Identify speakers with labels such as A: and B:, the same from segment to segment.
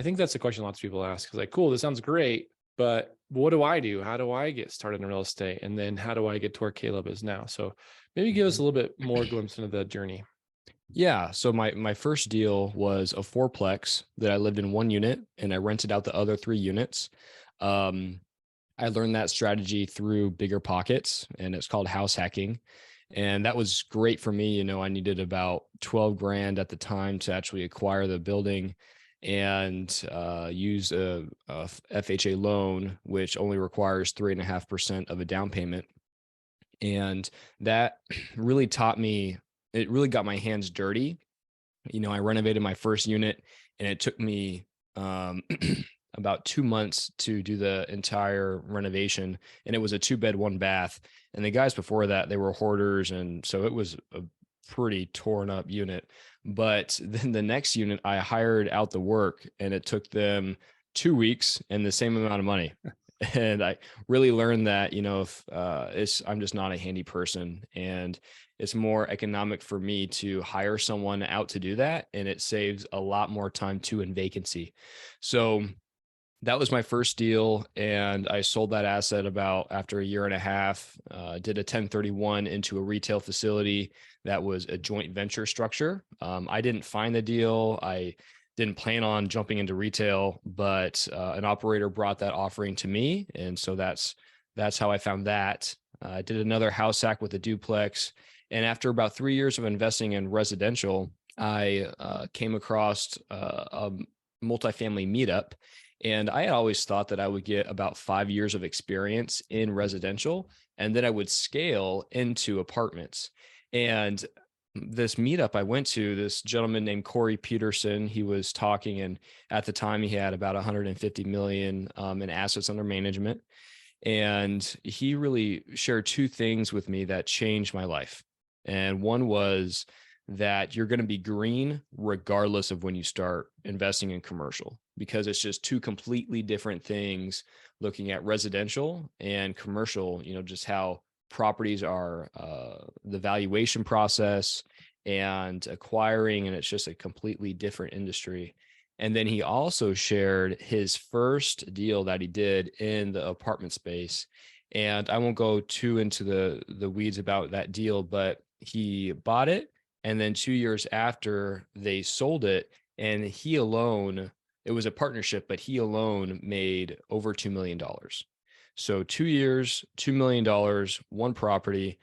A: think that's the question lots of people ask. Is like, cool, this sounds great, but what do I do? How do I get started in real estate? And then how do I get to where Caleb is now? So maybe give us
B: Mhm.
A: a little bit more glimpse into the journey.
B: Yeah. So my first deal was a fourplex that I lived in one unit and I rented out the other three units. Um, I learned that strategy through Bigger Pockets, and it's called house hacking. And that was great for me. I needed about 12 grand at the time to actually acquire the building and use a FHA loan, which only requires 3.5% of a down payment. And that really taught me, it really got my hands dirty. I renovated my first unit and it took me um, about 2 months to do the entire renovation. And it was a 2 bed, 1 bath. And the guys before that, they were hoarders. And so it was a pretty torn up unit. But then the next unit, I hired out the work and it took them 2 weeks and the same amount of money. And I really learned that, if I'm just not a handy person, and it's more economic for me to hire someone out to do that. And it saves a lot more time too in vacancy. So that was my first deal. And I sold that asset about after a year and a half, did a 1031 into a retail facility that was a joint venture structure. I didn't find the deal. I didn't plan on jumping into retail, but an operator brought that offering to me. And so that's how I found that. I did another house hack with a duplex. And after about 3 years of investing in residential, I came across a multifamily meetup. And I had always thought that I would get about 5 years of experience in residential, and then I would scale into apartments. And this meetup I went to, this gentleman named Corey Peterson, he was talking, and at the time he had about 150 million in assets under management. And he really shared two things with me that changed my life. And one was that you're going to be green regardless of when you start investing in commercial, because it's just two completely different things looking at residential and commercial, just how properties are, the valuation process and acquiring, and it's just a completely different industry. And then he also shared his first deal that he did in the apartment space. And I won't go too into the weeds about that deal, but he bought it. And then 2 years after they sold it, and he alone, it was a partnership, but he alone made over $2 million. So 2 years, $2 million, one property.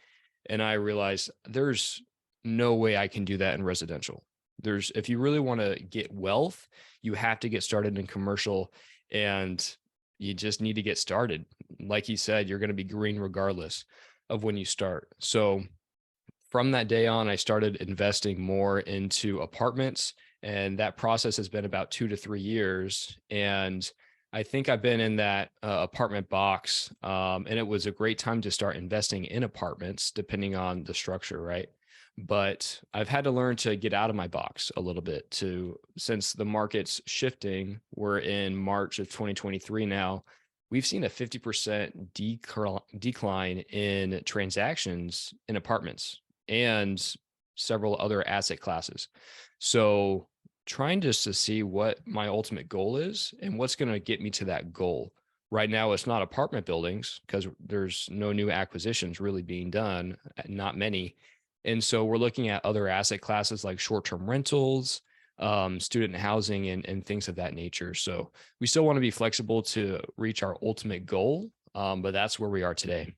B: And I realized there's no way I can do that in residential. If you really want to get wealth, you have to get started in commercial, and you just need to get started. Like he said, you're going to be green regardless of when you start. So from that day on, I started investing more into apartments, and that process has been about 2 to 3 years. And I think I've been in that apartment box, and it was a great time to start investing in apartments, depending on the structure, right? But I've had to learn to get out of my box a little bit since the market's shifting. We're in March of 2023 now. We've seen a 50% decline in transactions in apartments and several other asset classes. So trying just to see what my ultimate goal is and what's going to get me to that goal. Right now, it's not apartment buildings because there's no new acquisitions really being done, not many. And so we're looking at other asset classes like short-term rentals, student housing, and things of that nature. So we still want to be flexible to reach our ultimate goal, but that's where we are today.